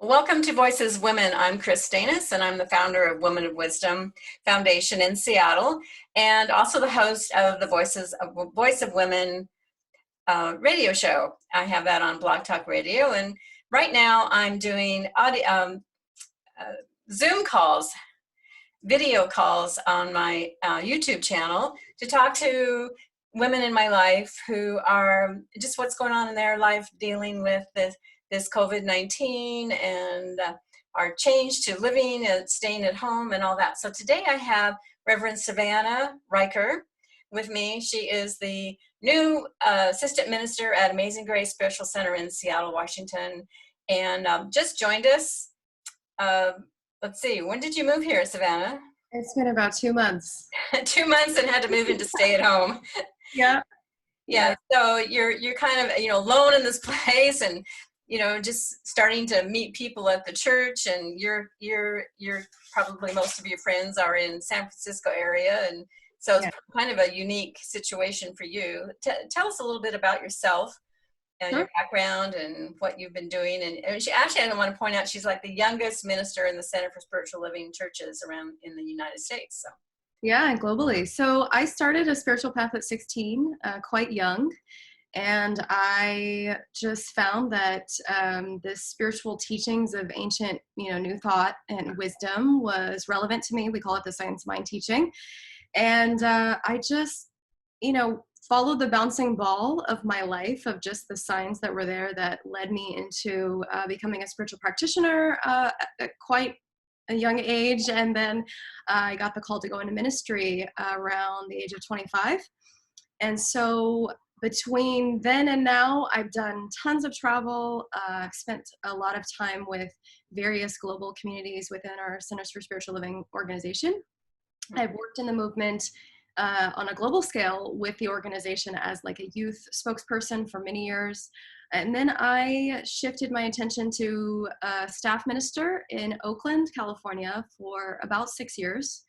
Welcome to Voices Women. I'm Kris Steinnes, and I'm the founder of Women of Wisdom Foundation in Seattle, and also the host of the Voice of Women radio show. I have that on Blog Talk Radio, and right now I'm doing Zoom calls, video calls on my YouTube channel to talk to women in my life who are just what's going on in their life dealing with this COVID-19 and our change to living and staying at home and all that. So today I have Reverend Savanna Riker with me. She is the new assistant minister at Amazing Grace Spiritual Center in Seattle, Washington, and just joined us. Let's see, when did you move here, Savannah? It's been about 2 months. 2 months, and had to move in to stay at home. Yeah. Yeah. So you're kind of alone in this place, and just starting to meet people at the church, and you're probably most of your friends are in San Francisco area, and so it's kind of a unique situation for you. Tell us a little bit about yourself and your background and what you've been doing. And she, actually, I want to point out, she's like the youngest minister in the Center for Spiritual Living churches around in the United States. So. Yeah, and globally. So I started a spiritual path at 16, quite young. And I just found that the spiritual teachings of ancient, New Thought and wisdom was relevant to me. We call it the science mind teaching. And I just, followed the bouncing ball of my life of just the signs that were there that led me into becoming a spiritual practitioner at quite a young age. And then I got the call to go into ministry around the age of 25. And so between then and now, I've done tons of travel. I've spent a lot of time with various global communities within our Centers for Spiritual Living organization. I've worked in the movement on a global scale with the organization as like a youth spokesperson for many years. And then I shifted my attention to staff minister in Oakland, California for about 6 years.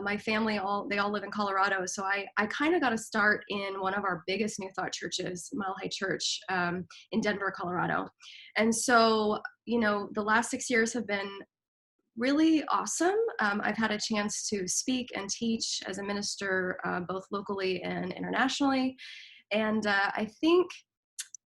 My family, they all live in Colorado. So I kind of got to start in one of our biggest New Thought churches, Mile High Church in Denver, Colorado. And so, the last 6 years have been really awesome. I've had a chance to speak and teach as a minister, both locally and internationally. And I think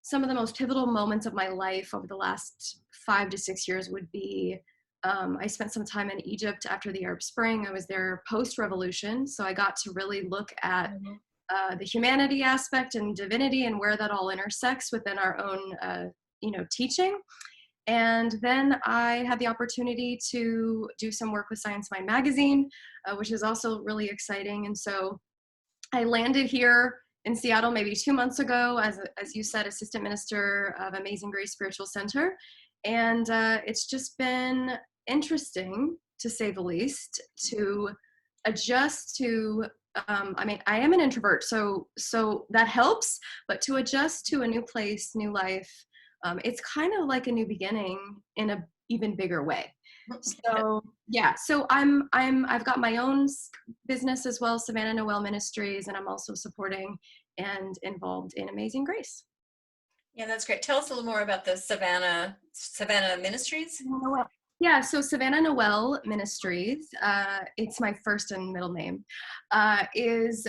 some of the most pivotal moments of my life over the last 5 to 6 years would be, I spent some time in Egypt after the Arab Spring. I was there post-revolution. So I got to really look at the humanity aspect and divinity and where that all intersects within our own, teaching. And then I had the opportunity to do some work with Science Mind magazine, which is also really exciting. And so I landed here in Seattle maybe 2 months ago, as you said, assistant minister of Amazing Grace Spiritual Center. And it's just been interesting, to say the least, to adjust to, I am an introvert, so that helps, but to adjust to a new place, new life, it's kind of like a new beginning in an even bigger way. So yeah, so I've got my own business as well, Savanna Noelle Ministries, and I'm also supporting and involved in Amazing Grace. Yeah, that's great. Tell us a little more about the Savannah Ministries. Yeah, so Savanna Noelle Ministries, it's my first and middle name, is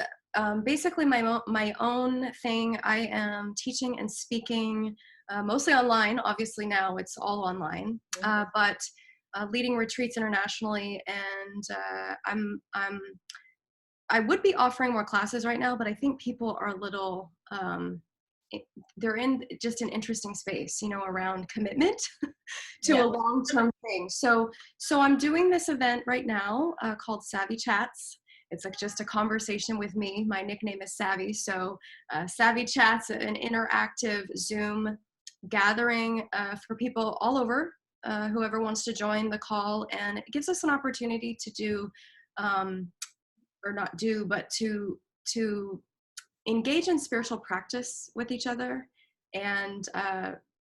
basically my own thing. I am teaching and speaking mostly online. Obviously now it's all online, but leading retreats internationally, and I would be offering more classes right now, but I think people are a little they're in just an interesting space, around commitment to a long-term thing. So I'm doing this event right now called Savvy Chats. It's like just a conversation with me. My nickname is Savvy. So Savvy Chats, an interactive Zoom gathering for people all over, whoever wants to join the call. And it gives us an opportunity to do, or not do, but to engage in spiritual practice with each other and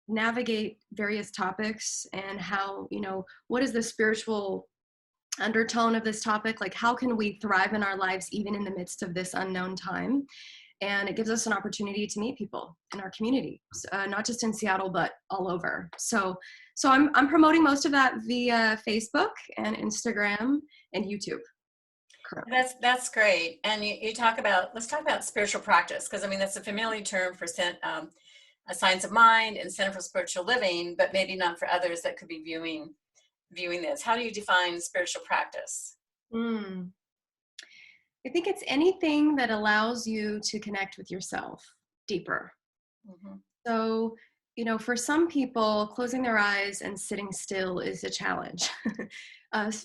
navigate various topics, and how, what is the spiritual undertone of this topic? Like, how can we thrive in our lives even in the midst of this unknown time? and it gives us an opportunity to meet people in our community, not just in Seattle, but all over. So I'm promoting most of that via Facebook and Instagram and YouTube. Correct. That's great. And you talk about, let's talk about spiritual practice, because I mean, that's a familiar term for a science of mind and Center for Spiritual Living, but maybe not for others that could be viewing this. How do you define spiritual practice? I think it's anything that allows you to connect with yourself deeper. Mm-hmm. So, for some people, closing their eyes and sitting still is a challenge.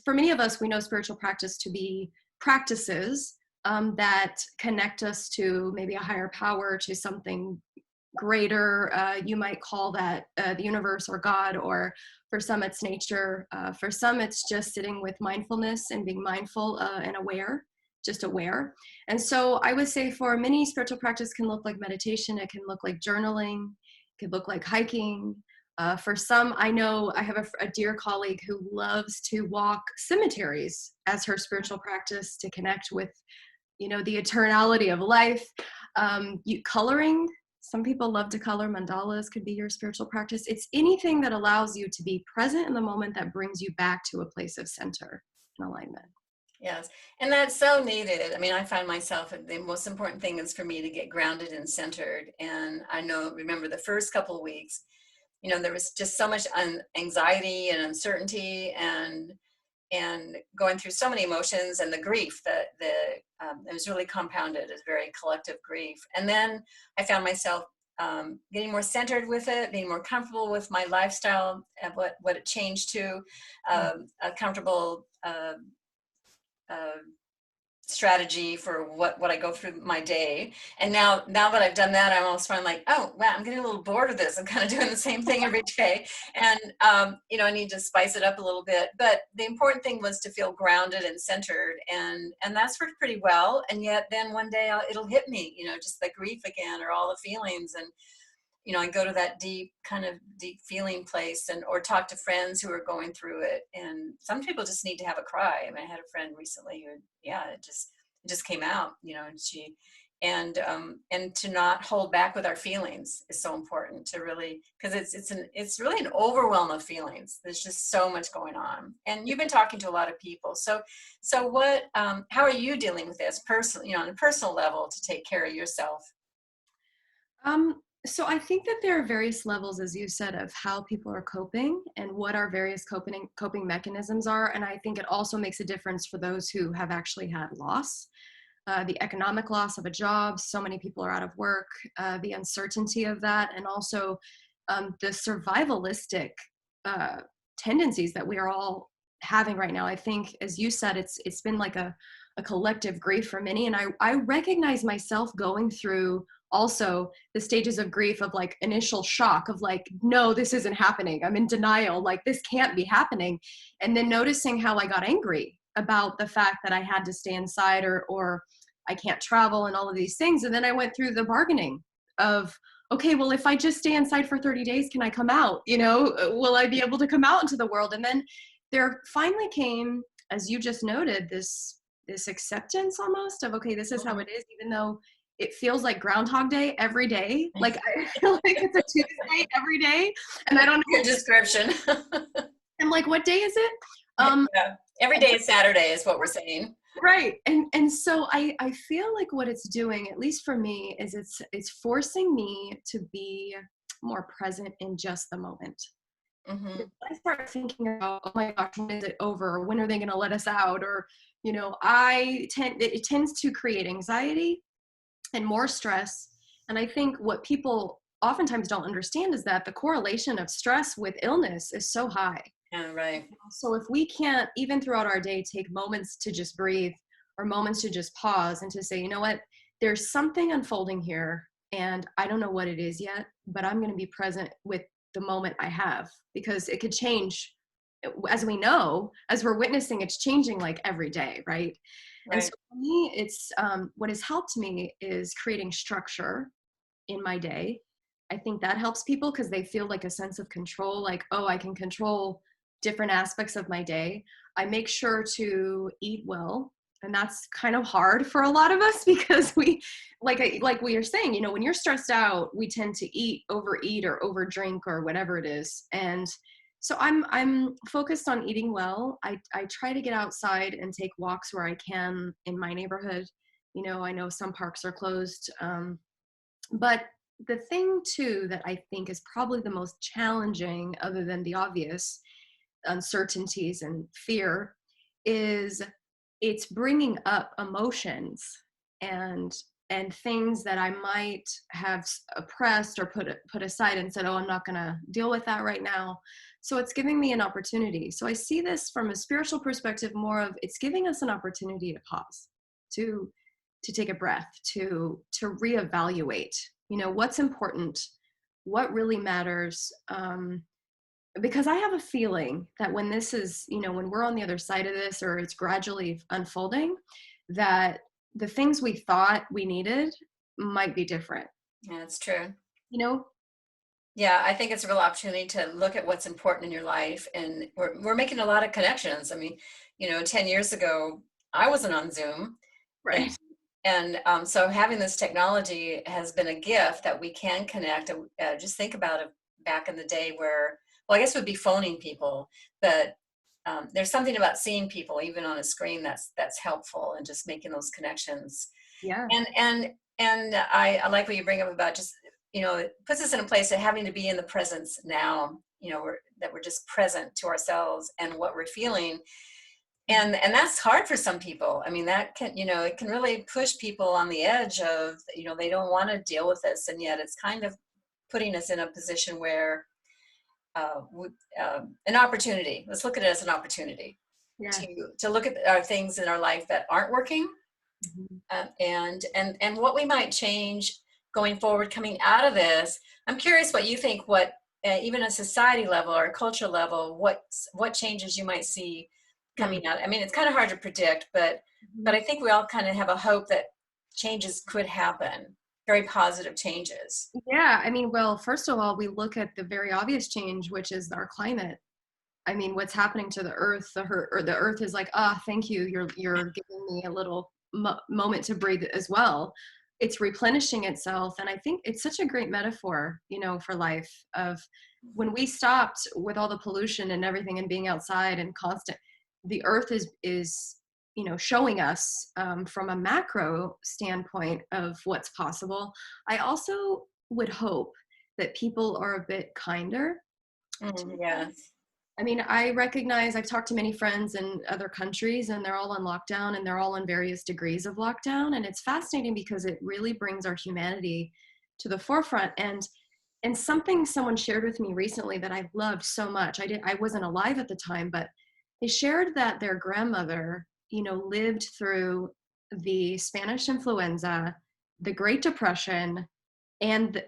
For many of us, we know spiritual practice to be practices that connect us to maybe a higher power, to something greater. You might call that the universe or God, or for some it's nature. For some it's just sitting with mindfulness and being mindful and aware, just aware. And so I would say for many, spiritual practice can look like meditation. It can look like journaling. It could look like hiking. For some, I know I have a dear colleague who loves to walk cemeteries as her spiritual practice to connect with, the eternality of life. Coloring. Some people love to color. Mandalas could be your spiritual practice. It's anything that allows you to be present in the moment, that brings you back to a place of center and alignment. Yes, and that's so needed. I mean, I find myself, the most important thing is for me to get grounded and centered. And remember the first couple of weeks, there was just so much anxiety and uncertainty and going through so many emotions, and the grief that it was really compounded as very collective grief. And then I found myself getting more centered with it, being more comfortable with my lifestyle and what it changed to, a comfortable strategy for what I go through my day. And now that I've done that, I'm almost finding like, oh, wow, I'm getting a little bored of this. I'm kind of doing the same thing every day. And, I need to spice it up a little bit. But the important thing was to feel grounded and centered. And that's worked pretty well. And yet then one day it'll hit me, just the grief again, or all the feelings. And, I go to that deep feeling place, or talk to friends who are going through it. And some people just need to have a cry. I mean, I had a friend recently who, it just came out, and to not hold back with our feelings is so important, to really, because it's really an overwhelm of feelings. There's just so much going on. And you've been talking to a lot of people. So what, how are you dealing with this personally, on a personal level, to take care of yourself? So I think that there are various levels, as you said, of how people are coping and what our various coping mechanisms are. And I think it also makes a difference for those who have actually had loss, the economic loss of a job. So many people are out of work, the uncertainty of that, and also the survivalistic tendencies that we are all having right now. I think, as you said, it's been like a collective grief for many. And I recognize myself going through also the stages of grief, of like initial shock of like, no, this isn't happening. I'm in denial. Like, this can't be happening. And then noticing how I got angry about the fact that I had to stay inside, or I can't travel, and all of these things. And then I went through the bargaining of, okay, well, if I just stay inside for 30 days, can I come out? Will I be able to come out into the world? And then there finally came, as you just noted, this acceptance almost of, okay, this is how it is, even though it feels like Groundhog Day every day. Like, I feel like it's a Tuesday every day, and I don't know. Good description. I'm like, what day is it? Yeah. Every day is Saturday is what we're saying. Right. And so I feel like what it's doing, at least for me, is it's forcing me to be more present in just the moment. Mm-hmm. I start thinking about, oh my gosh, when is it over? When are they going to let us out? Or, it tends to create anxiety and more stress. And I think what people oftentimes don't understand is that the correlation of stress with illness is so high. Yeah, right. So if we can't, even throughout our day, take moments to just breathe, or moments to just pause and to say, you know what, there's something unfolding here, and I don't know what it is yet, but I'm going to be present with the moment I have, because it could change. As we know, as we're witnessing, it's changing like every day, right? And so for me, it's what has helped me is creating structure in my day. I think that helps people, because they feel like a sense of control, like, oh, I can control different aspects of my day. I make sure to eat well. And that's kind of hard for a lot of us because we, like we are saying, you know, when you're stressed out, we tend to overeat or overdrink or whatever it is. And so I'm focused on eating well. I try to get outside and take walks where I can in my neighborhood. You know, I know some parks are closed. But the thing too that I think is probably the most challenging, other than the obvious uncertainties and fear, is it's bringing up emotions and things that I might have oppressed or put aside and said, oh, I'm not going to deal with that right now. So it's giving me an opportunity. So I see this from a spiritual perspective, more of it's giving us an opportunity to pause, to take a breath, to reevaluate, you know, what's important, what really matters. Because I have a feeling that when this is, you know, when we're on the other side of this, or it's gradually unfolding, that the things we thought we needed might be different. Yeah, it's true. You know? Yeah, I think it's a real opportunity to look at what's important in your life. And we're making a lot of connections. I mean, you know, 10 years ago, I wasn't on Zoom. Right. And so having this technology has been a gift that we can connect. Just think about it back in the day where, well, I guess it would be phoning people, but there's something about seeing people even on a screen that's helpful, and just making those connections. Yeah. And I like what you bring up about just, you know, it puts us in a place of having to be in the presence now, you know, that we're just present to ourselves and what we're feeling. And that's hard for some people. I mean, that can, you know, it can really push people on the edge of, you know, they don't want to deal with this. And yet it's kind of putting us in a position where an opportunity, let's look at it as an opportunity. Yeah. To look at our things in our life that aren't working, and what we might change going forward coming out of this. I'm curious what you think, what even at society level or cultural level, what changes you might see coming out. I mean, it's kind of hard to predict, but I think we all kind of have a hope that changes could happen, very positive changes. Yeah. I mean, well, first of all, we look at the very obvious change, which is our climate. I mean, what's happening to the earth? The earth is like, thank you. You're giving me a little moment to breathe as well. It's replenishing itself, and I think it's such a great metaphor, you know, for life. Of when we stopped with all the pollution and everything, and being outside and constant, the earth is you know, showing us from a macro standpoint of what's possible. I also would hope that people are a bit kinder. Yes. I mean, I recognize I've talked to many friends in other countries, and they're all on lockdown, and they're all in various degrees of lockdown. And it's fascinating because it really brings our humanity to the forefront. And something someone shared with me recently that I loved so much. I wasn't alive at the time, but they shared that their grandmother, you know, lived through the Spanish influenza, the Great Depression, and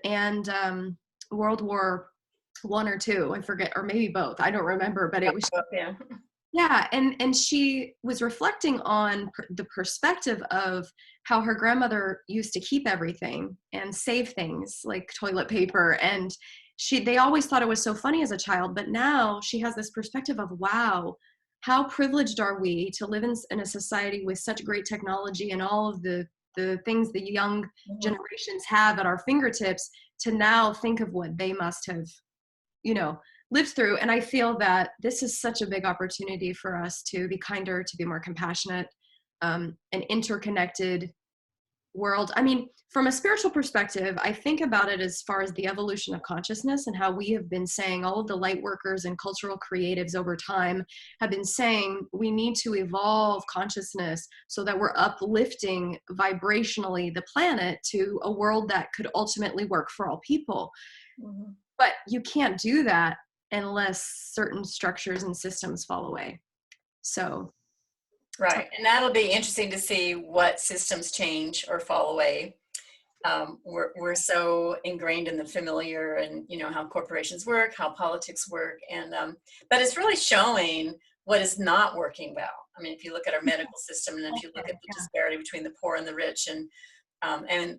World War I or II, I forget, or maybe both. I don't remember, but it was, Yeah. yeah. And she was reflecting on the perspective of how her grandmother used to keep everything and save things like toilet paper. And they always thought it was so funny as a child, but now she has this perspective of, wow, how privileged are we to live in a society with such great technology and all of the things the young generations have at our fingertips, to now think of what they must have, you know, lived through. And I feel that this is such a big opportunity for us to be kinder, to be more compassionate, an interconnected world. I mean, from a spiritual perspective, I think about it as far as the evolution of consciousness, and how we have been saying, all of the light workers and cultural creatives over time have been saying, we need to evolve consciousness so that we're uplifting vibrationally the planet to a world that could ultimately work for all people. Mm-hmm. But you can't do that unless certain structures and systems fall away. So. Right. And that'll be interesting to see what systems change or fall away. We're so ingrained in the familiar, and, you know, how corporations work, how politics work. And, but it's really showing what is not working well. I mean, if you look at our medical system, and if you look at the disparity between the poor and the rich, and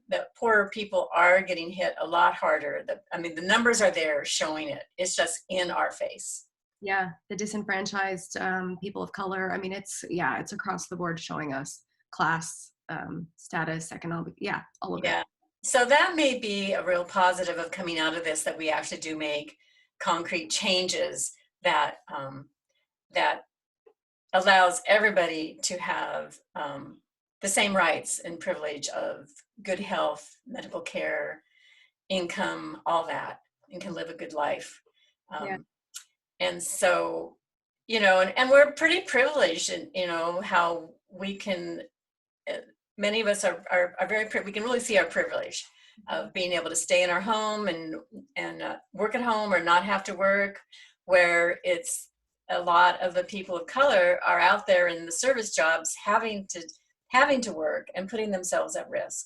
the poorer people are getting hit a lot harder. I mean, the numbers are there showing it. It's just in our face. Yeah, the disenfranchised people of color. I mean, it's across the board showing us class, status, economic, yeah, all of it. Yeah. So that may be a real positive of coming out of this, that we actually do make concrete changes that that allows everybody to have the same rights and privilege of good health, medical care, income, all that, and can live a good life. Yeah, Um, and so, and we're pretty privileged in, how we can, uh, many of us are very, we can really see our privilege of being able to stay in our home and work at home or not have to work, where it's a lot of the people of color are out there in the service jobs having to work and putting themselves at risk.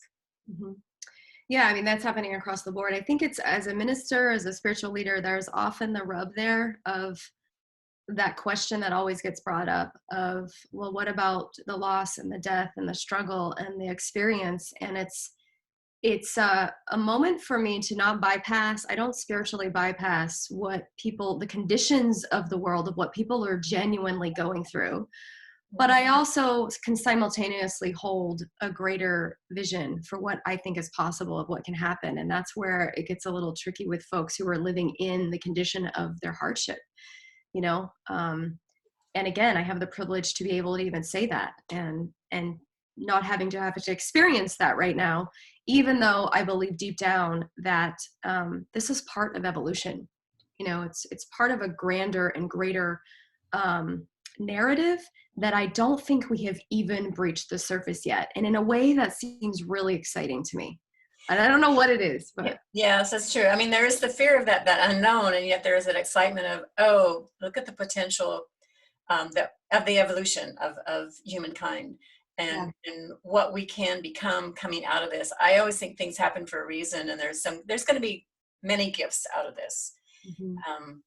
hmm yeah. I mean, that's happening across the board. I think it's, as a minister, as a spiritual leader, there's often the rub there of that question that always gets brought up of, well, what about the loss and the death and the struggle and the experience? And it's a moment for me to not bypass. I don't spiritually bypass what people, the conditions of the world, of what people are genuinely going through, but I also can simultaneously hold a greater vision for what I think is possible of what can happen. And that's where it gets a little tricky with folks who are living in the condition of their hardship, you know. And again, I have the privilege to be able to even say that, and not having to have to experience that right now, even though I believe deep down that this is part of evolution. You know, it's part of a grander and greater um, narrative that I don't think we have even breached the surface yet, and in a way that seems really exciting to me. And I don't know what it is, but Yes, that's true. I mean, there is the fear of that unknown, and yet there is that excitement of, oh, look at the potential, that of the evolution of humankind, yeah. and what we can become coming out of this. I always think things happen for a reason, and there's going to be many gifts out of this, Mhm. um,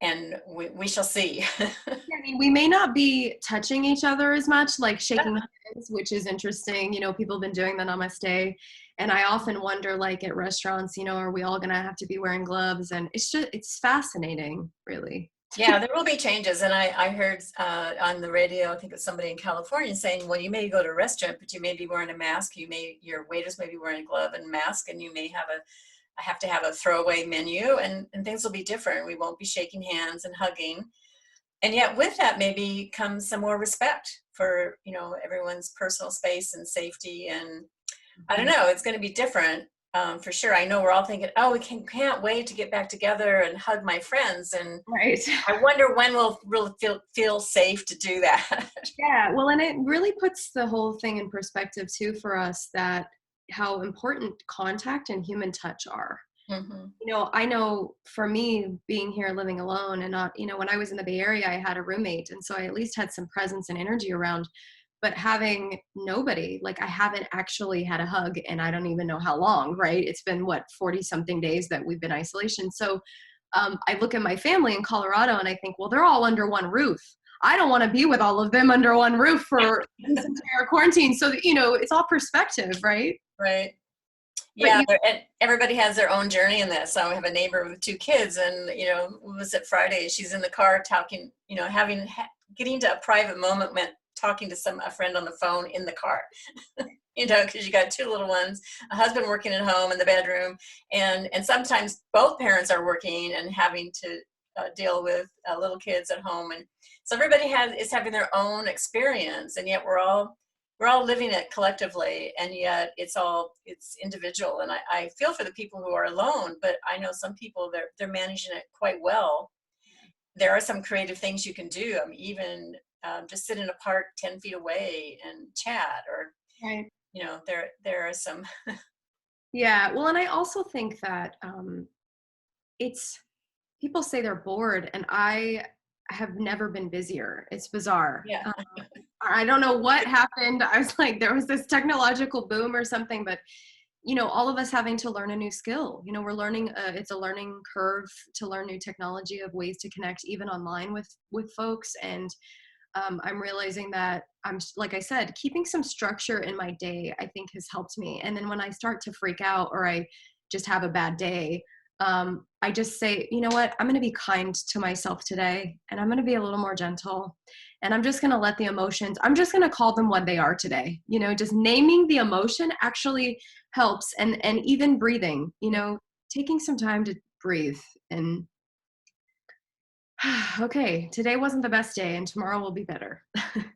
and we shall see. Yeah, I mean, we may not be touching each other as much, like shaking hands, which is interesting. You know, people have been doing the namaste. And I often wonder, like at restaurants, you know, are we all going to have to be wearing gloves? And it's fascinating, really. Yeah, there will be changes. And I heard on the radio, I think it was somebody in California saying, well, you may go to a restaurant, but you may be wearing a mask. Your waiters may be wearing a glove and mask, and you may have to have a throwaway menu, and things will be different. We won't be shaking hands and hugging. And yet with that maybe comes some more respect for, everyone's personal space and safety. And I don't Mhm. know, it's going to be different, for sure. I know we're all thinking, oh, we can't wait to get back together and hug my friends. And Right. I wonder when we'll really feel safe to do that. Yeah. Well, and it really puts the whole thing in perspective too for us, that how important contact and human touch are. Hmm. You know, I know for me, being here living alone and not, you know, when I was in the Bay Area, I had a roommate. And so I at least had some presence and energy around. But having nobody, like I haven't actually had a hug and I don't even know how long, right? It's been what, 40 something days that we've been isolation. So I look at my family in Colorado and I think, well, they're all under one roof. I don't want to be with all of them under one roof for this entire quarantine. So, that, you know, it's all perspective, right? Right. But Yeah, and everybody has their own journey in this. So I have a neighbor with two kids, and was it Friday? She's in the car talking, getting to a private moment meant talking to a friend on the phone in the car. Because you got two little ones, a husband working at home in the bedroom, and sometimes both parents are working and having to deal with little kids at home, and so everybody is having their own experience, and yet we're all living it collectively, and yet it's individual. And I feel for the people who are alone, but I know some people, they're managing it quite well. There are some creative things you can do. I mean, even just sit in a park 10 feet away and chat, or right. there are some. Yeah. Well, and I also think that it's people say they're bored, and I have never been busier. It's bizarre. Yeah. I don't know what happened. I was like, there was this technological boom or something, but you know, all of us having to learn a new skill. You know, we're learning. It's a learning curve to learn new technology of ways to connect, even online with folks. And I'm realizing that like I said, keeping some structure in my day, I think has helped me. And then when I start to freak out or I just have a bad day, I just say, you know what, I'm going to be kind to myself today, and I'm going to be a little more gentle, and I'm just going to let the emotions, I'm just going to call them what they are today. You know, just naming the emotion actually helps. And even breathing, you know, taking some time to breathe and okay, today wasn't the best day and tomorrow will be better.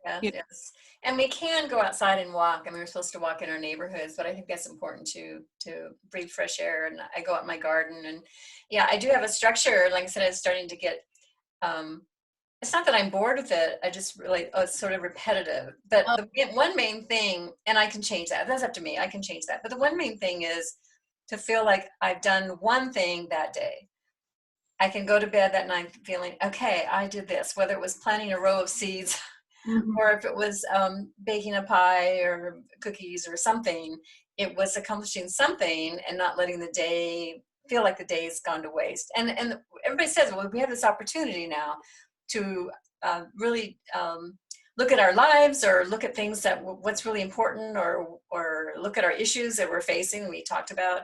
Yes, You yes. And we can go outside and walk. I mean, we're supposed to walk in our neighborhoods, but I think that's important to breathe fresh air. And I go out in my garden, and yeah, I do have a structure. Like I said, I was starting to get, um, it's not that I'm bored with it. I just really, oh, it's sort of repetitive. But know? the one main thing, and I can change that. That's up to me. I can change that. But the one main thing is to feel like I've done one thing that day. I can go to bed that night feeling, okay, I did this, whether it was planting a row of seeds Mhm. or if it was baking a pie or cookies or something. It was accomplishing something and not letting the day feel like the day's gone to waste. And everybody says, well, we have this opportunity now to really look at our lives, or look at things that what's really important, or look at our issues that we're facing. We talked about,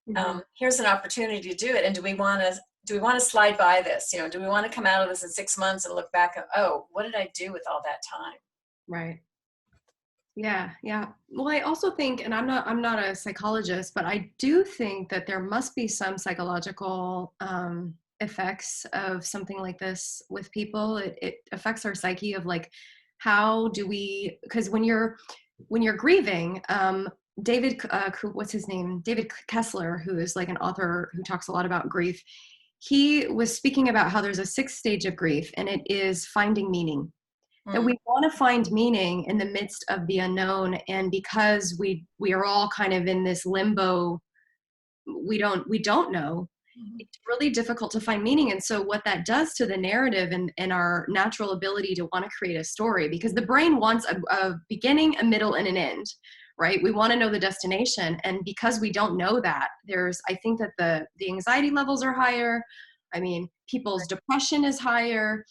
Mhm. here's an opportunity to do it. And do we want to slide by this? You know, do we want to come out of this in 6 months and look back and, oh, what did I do with all that time? Right. Yeah, yeah. Well, I also think, and I'm not a psychologist, but I do think that there must be some psychological effects of something like this with people. It affects our psyche of like, how do we? Because when you're grieving, David, what's his name? David Kessler, who is like an author who talks a lot about grief. He was speaking about how there's a sixth stage of grief, and it is finding meaning, that Hmm. we want to find meaning in the midst of the unknown. And because we are all kind of in this limbo, we don't know, Mhm. it's really difficult to find meaning. And so what that does to the narrative and our natural ability to want to create a story, because the brain wants a beginning, a middle, and an end, right? We want to know the destination. And because we don't know that, I think that the anxiety levels are higher. I mean, people's depression is higher.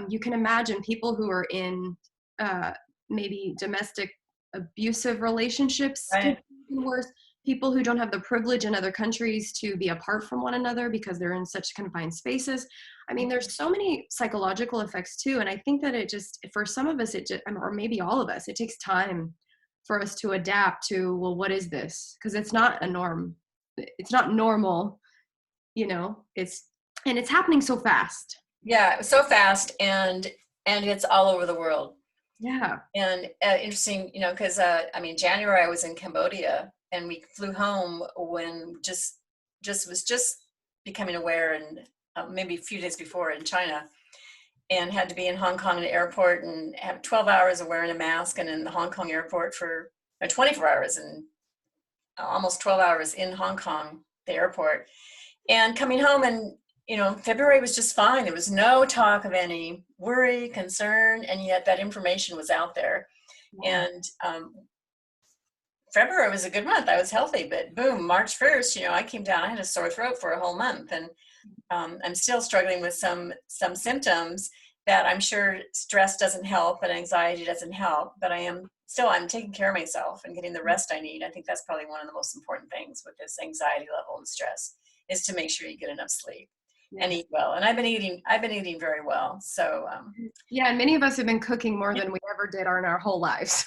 You can imagine people who are in uh, maybe domestic abusive relationships get Right. even worse. People who don't have the privilege in other countries to be apart from one another because they're in such confined spaces. I mean, there's so many psychological effects too. And I think that it just, for some of us, it just, or maybe all of us, it takes time for us to adapt to, well, what is this? Because it's not a norm. It's not normal, you know, and it's happening so fast. Yeah, it was so fast, and it's all over the world. Yeah. And interesting, you know, because I mean, January I was in Cambodia, and we flew home when just was just becoming aware, and maybe a few days before in China, and had to be in Hong Kong at the airport and have 12 hours of wearing a mask, and in the Hong Kong airport for 24 hours, and almost 12 hours in Hong Kong, the airport, and coming home. And you know, February was just fine. There was no talk of any worry, concern, and yet that information was out there. Yeah. And February was a good month. I was healthy, but boom, March 1st, you know, I came down. I had a sore throat for a whole month, and I'm still struggling with some symptoms that I'm sure stress doesn't help and anxiety doesn't help. But I'm taking care of myself and getting the rest I need. I think that's probably one of the most important things with this anxiety level and stress, is to make sure you get enough sleep and Yes. eat well. And I've been eating very well. So Yeah. And many of us have been cooking more than we ever did in our whole lives.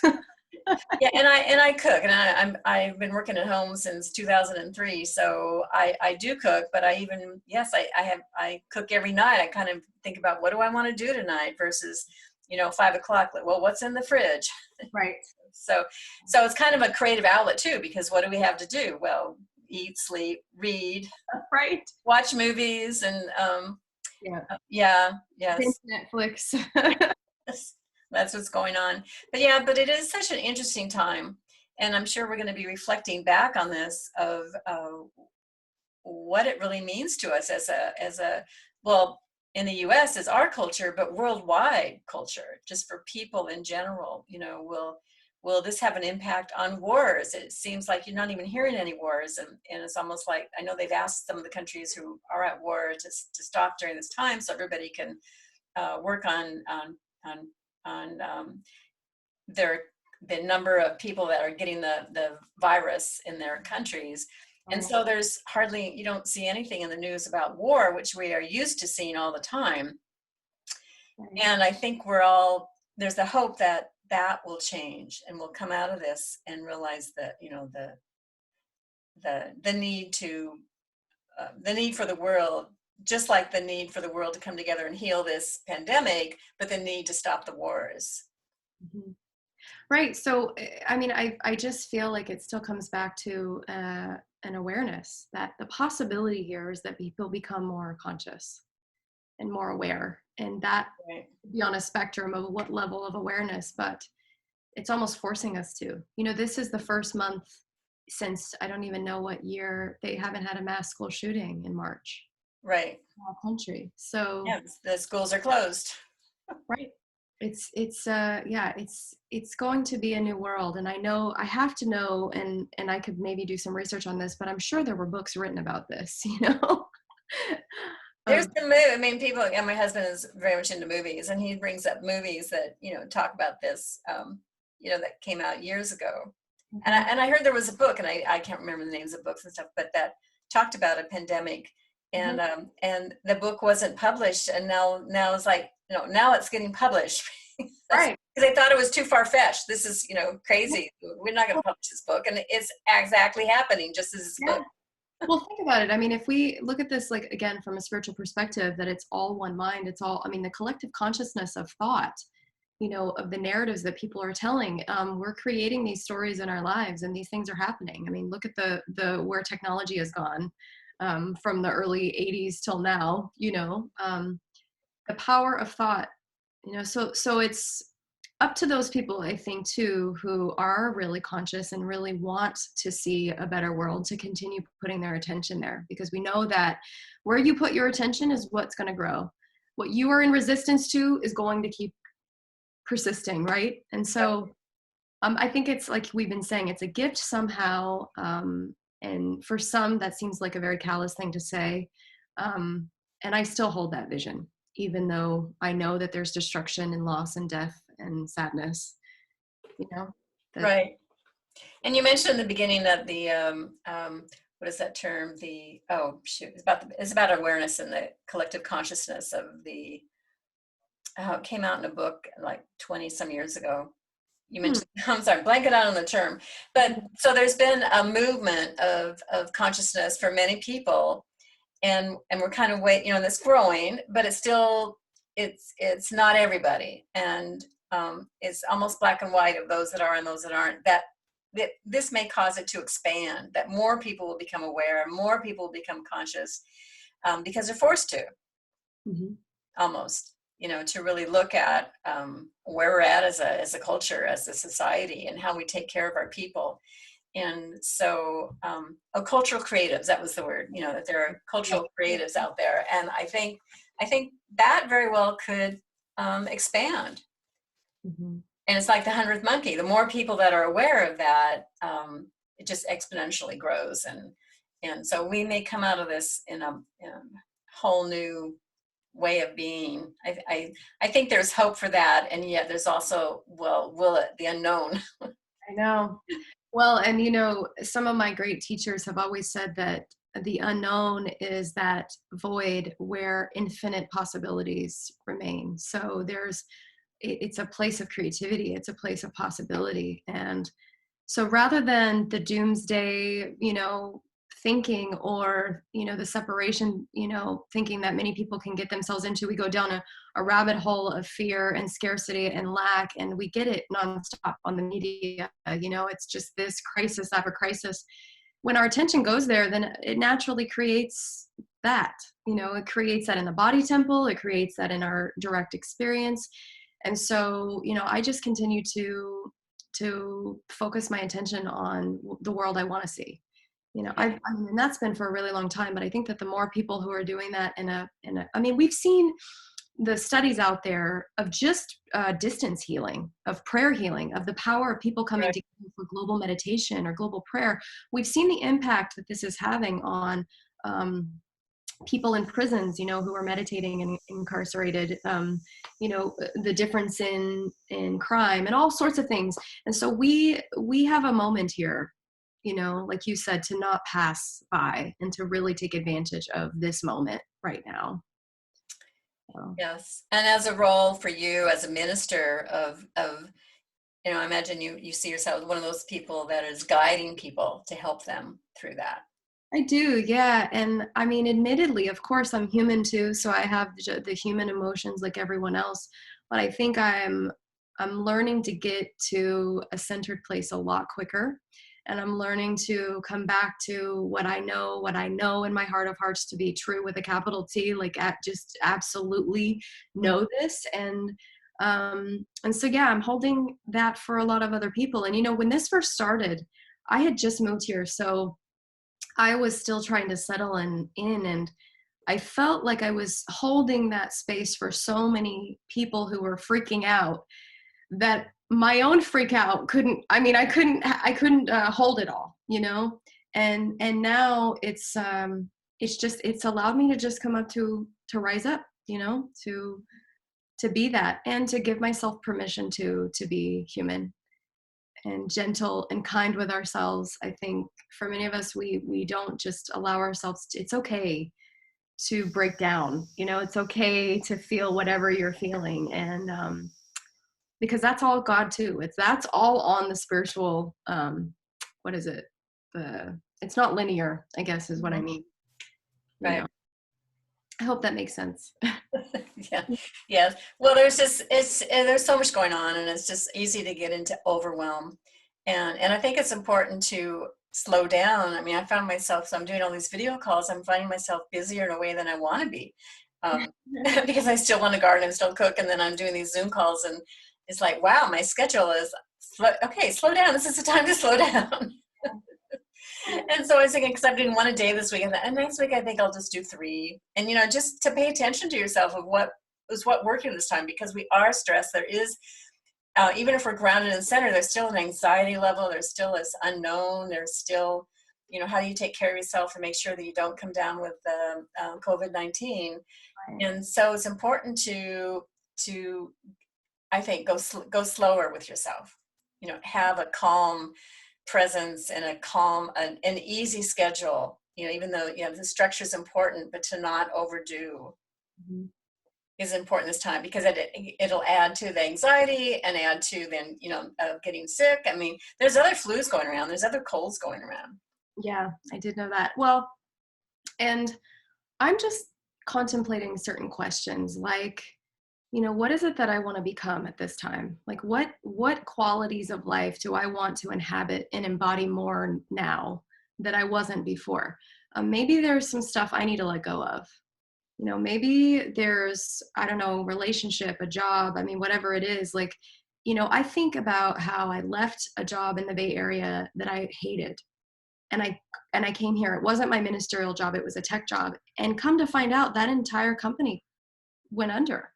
yeah, and I cook, and I've been working at home since 2003, so I do cook. But yes, I cook every night. I kind of think about, what do I want to do tonight versus, 5 o'clock. Like, well, what's in the fridge? Right. So it's kind of a creative outlet too, because what do we have to do? Well, eat, sleep, read, Right. watch movies, and Yeah. yeah, Binge yes. Netflix. That's what's going on. But yeah, but it is such an interesting time. And I'm sure we're going to be reflecting back on this, of what it really means to us well, in the US as our culture, but worldwide culture, just for people in general. Will this have an impact on wars? It seems like you're not even hearing any wars. And it's almost like, I know they've asked some of the countries who are at war to stop during this time, so everybody can work on their the number of people that are getting the virus in their countries. And so there's hardly, you don't see anything in the news about war, which we are used to seeing all the time. Right. And I think there's a hope that that will change and we'll come out of this and realize that, the need the need for the world, just like the need for the world to come together and heal this pandemic, but the need to stop the wars. Mhm. Right. So, I mean, I just feel like it still comes back to an awareness that the possibility here is that people become more conscious and more aware. And that Right. be on a spectrum of what level of awareness, but it's almost forcing us to. This is the first month since I don't even know what year they haven't had a mass school shooting in March Right. in our country. So, Yeah, the schools are closed. right. It's going to be a new world. And I know I have to know, and I could maybe do some research on this, but I'm sure there were books written about this, There's um, the movie. I mean, people, and my husband is very much into movies, and he brings up movies that, talk about this, that came out years ago. mhm. And I heard there was a book, and I can't remember the names of books and stuff, but that talked about a pandemic, Mhm. and the book wasn't published, and now it's like, now it's getting published. Because Right. they thought it was too far-fetched. This is, crazy. We're not going to publish this book, and it's exactly happening just as this Yeah. book. Well, think about it. I mean, if we look at this, like, again, from a spiritual perspective, that it's all one mind, I mean, the collective consciousness of thought, of the narratives that people are telling, we're creating these stories in our lives and these things are happening. I mean, look at where technology has gone, from the early 80s till now, the power of thought, so it's up to those people, I think, too, who are really conscious and really want to see a better world, to continue putting their attention there, because we know that where you put your attention is what's going to grow. What you are in resistance to is going to keep persisting, right? And so, I think it's like we've been saying, it's a gift somehow, and for some that seems like a very callous thing to say, and I still hold that vision, even though I know that there's destruction and loss and death and sadness, that. Right. And you mentioned in the beginning that the what is that term? Oh shoot, it's about awareness and the collective consciousness of the. It came out in a book like 20 some years ago. You Hmm. mentioned, I'm sorry, blanket out on the term, but so there's been a movement of consciousness for many people, and we're kind of that's growing, but it's not everybody, and it's almost black and white of those that are and those that aren't. That this may cause it to expand, that more people will become aware, more people will become conscious, because they're forced to, Mhm. almost, to really look at where we're at as a culture, as a society, and how we take care of our people. And so, cultural creatives, that was the word, that there are Yeah. cultural creatives out there. And I think that very well could expand. Mhm. And it's like the 100th monkey. The more people that are aware of that, it just exponentially grows. And so we may come out of this in a whole new way of being. I think there's hope for that. And yet there's also, well, will it, the unknown. I know. Well, and some of my great teachers have always said that the unknown is that void where infinite possibilities remain. So it's a place of creativity, it's a place of possibility. And so rather than the doomsday, thinking, or, the separation, thinking that many people can get themselves into, we go down a rabbit hole of fear and scarcity and lack, and we get it nonstop on the media. It's just this crisis after crisis. When our attention goes there, then it naturally creates that, it creates that in the body temple, it creates that in our direct experience. And so, I just continue to focus my attention on the world I want to see. I mean, and that's been for a really long time, but I think that the more people who are doing that I mean, we've seen the studies out there of just distance healing, of prayer healing, of the power of people coming Right. together for global meditation or global prayer. We've seen the impact that this is having on people in prisons, who are meditating and incarcerated, the difference in crime and all sorts of things. And so we have a moment here like you said, to not pass by and to really take advantage of this moment right now. So. Yes. And as a role for you as a minister of I imagine you see yourself as one of those people that is guiding people to help them through that. I do, yeah. And I mean, admittedly, of course, I'm human too, so I have the human emotions like everyone else. But I think I'm learning to get to a centered place a lot quicker, and I'm learning to come back to what I know in my heart of hearts to be true with a capital T, like just absolutely know this. And so yeah, I'm holding that for a lot of other people. And when this first started, I had just moved here, so I was still trying to settle in, and I felt like I was holding that space for so many people who were freaking out that my own freak out I couldn't hold it all, and now it's allowed me to just come up to rise up, to be that, and to give myself permission to be human and gentle and kind with ourselves. I think for many of us, we don't just allow ourselves it's okay to break down, it's okay to feel whatever you're feeling. And because that's all God too. That's all on the spiritual, what is it? It's not linear, I guess is what I mean. Right. I hope that makes sense. Yeah. Yes. Well, there's so much going on, and it's just easy to get into overwhelm. And I think it's important to slow down. I mean, I found myself, so I'm doing all these video calls, I'm finding myself busier in a way than I want to be. Because I still want to garden and still cook, and then I'm doing these Zoom calls, and it's like, wow, my schedule is, okay, slow down. This is the time to slow down. And so I was thinking, because I'm doing one a day this week, and next week I think I'll just do 3. And just to pay attention to yourself of what working this time, because we are stressed. There is, even if we're grounded and centered, there's still an anxiety level. There's still this unknown. There's still, how do you take care of yourself and make sure that you don't come down with COVID-19? Right. And so it's important to I think go slower with yourself. Have a calm presence and a calm, an easy schedule, even though, the structure is important, but to not overdo is important this time, because it'll add to the anxiety and add to then, getting sick. I mean, there's other flus going around. There's other colds going around. Yeah, I did know that. Well, and I'm just contemplating certain questions like, what is it that I want to become at this time? Like what qualities of life do I want to inhabit and embody more now that I wasn't before? Maybe there's some stuff I need to let go of. Maybe there's, I don't know, relationship, a job. I mean, whatever it is, like, I think about how I left a job in the Bay Area that I hated. And I came here. It wasn't my ministerial job. It was a tech job. And come to find out, that entire company went under.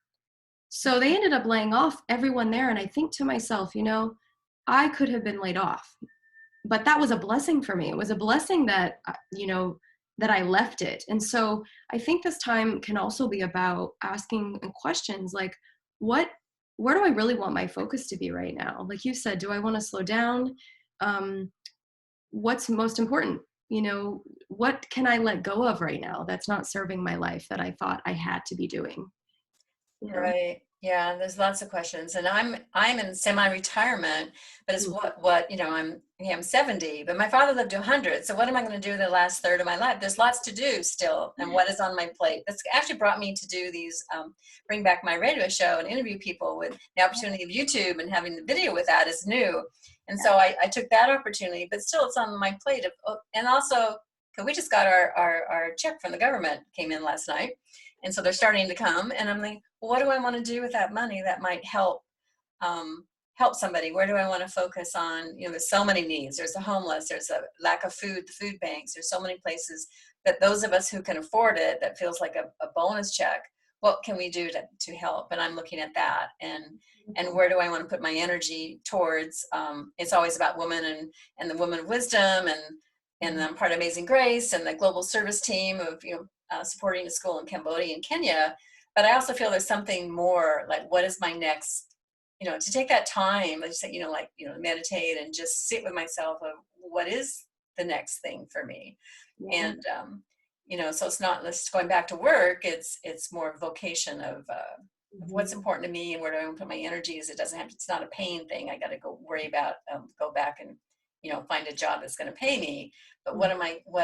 So they ended up laying off everyone there. And I think to myself, I could have been laid off, but that was a blessing for me. It was a blessing that, that I left it. And so I think this time can also be about asking questions like, where do I really want my focus to be right now? Like you said, do I want to slow down? What's most important? What can I let go of right now that's not serving my life that I thought I had to be doing? Right. Yeah. There's lots of questions, and I'm in semi-retirement, but it's I'm 70, but my father lived to 100. So what am I going to do the last third of my life? There's lots to do still, and what is on my plate? That's actually brought me to do these, bring back my radio show and interview people. With the opportunity of YouTube and having the video with that is new, and so I took that opportunity. But still, it's on my plate. And also, because we just got our check from the government, came in last night. And so they're starting to come, and I'm like, well, what do I want to do with that money that might help somebody? Where do I want to focus on? There's so many needs. There's the homeless. There's a lack of food, the food banks. There's so many places that those of us who can afford it, that feels like a bonus check. What can we do to help? And I'm looking at that, and where do I want to put my energy towards? It's always about women and the women of wisdom, and I'm part of Amazing Grace and the global service team of supporting a school in Cambodia and Kenya. But I also feel there's something more, like, what is my next, to take that time, meditate and just sit with myself of what is the next thing for me. Yeah. And you know, so it's not just going back to work, it's more vocation of what's important to me and where do I want to put my energies. It doesn't have to, it's not a pain thing. I got to go worry about go back and, you know, find a job that's going to pay me. But what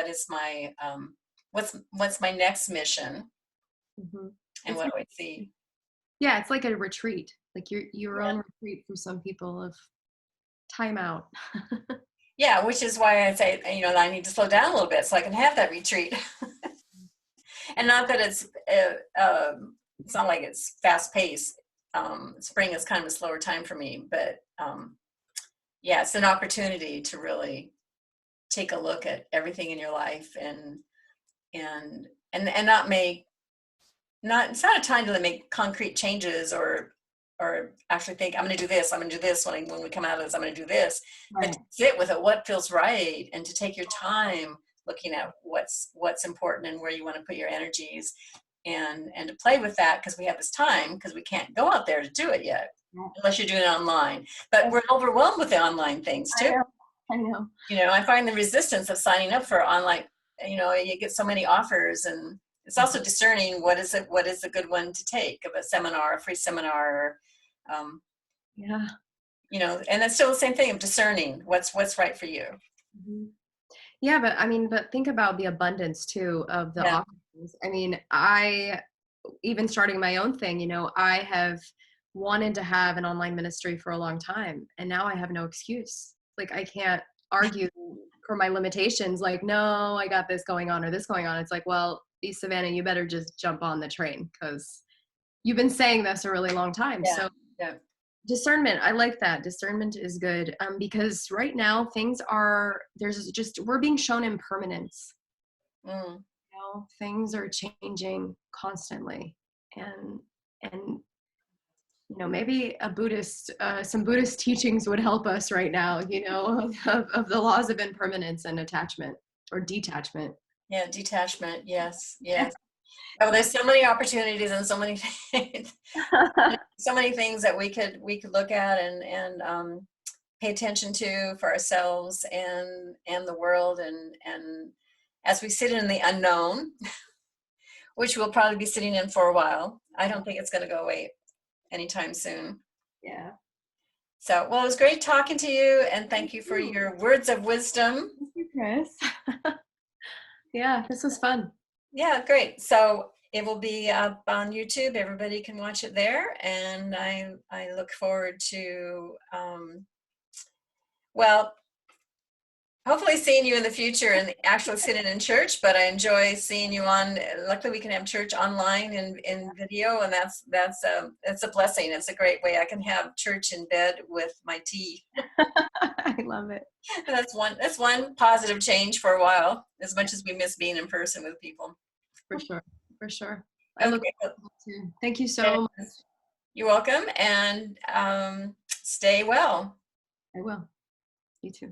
is my what's my next mission, and what do I see? Yeah, it's like a retreat, like your own retreat for some people of time out. Yeah, which is why I say, you know, I need to slow down a little bit so I can have that retreat. And not that it's not like it's fast paced. Spring is kind of a slower time for me, but yeah, it's an opportunity to really take a look at everything in your life and not make, it's not a time to make concrete changes or actually think I'm going to do this, I'm going to do this when we come out of this, I'm going to do this, but to sit with it, what feels right, and to take your time looking at what's important and where you want to put your energies, and to play with that, because we have this time, because we can't go out there to do it yet unless you're doing it online. But we're overwhelmed with the online things too. I know. You know, I find the resistance of signing up for online, you know, you get so many offers, and it's also discerning what is a good one to take, of a seminar, a free seminar, you know, and that's still the same thing of discerning what's right for you. Yeah, but I mean, but think about the abundance too of the offerings. I mean, I, even starting my own thing, you know, I have wanted to have an online ministry for a long time, and now I have no excuse. Like, I can't argue for my limitations, like, no, I got this going on or this going on. It's like, well, Savannah, you better just jump on the train, because you've been saying this a really long time. So discernment, I like that. Discernment is good, because right now we're being shown impermanence. You know, things are changing constantly, and you know, maybe some Buddhist teachings would help us right now, you know, of the laws of impermanence and attachment or detachment. Yeah, detachment. Yes. Oh, there's so many opportunities and so many things, so many things that we could look at and pay attention to for ourselves and the world, and as we sit in the unknown, which we'll probably be sitting in for a while. I don't think it's going to go away anytime soon. Yeah. So, well, it was great talking to you, and thank you for your words of wisdom. Thank you, Kris. Yeah, this was fun. Yeah, great. So it will be up on YouTube. Everybody can watch it there, and I look forward to well, hopefully seeing you in the future and actually sitting in church. But I enjoy seeing you on. Luckily, we can have church online and in video, and that's a blessing. It's a great way. I can have church in bed with my tea. I love it. That's one positive change for a while, as much as we miss being in person with people. For sure. Okay. I look forward to. Thank you so much. You're welcome, and stay well. I will. You too.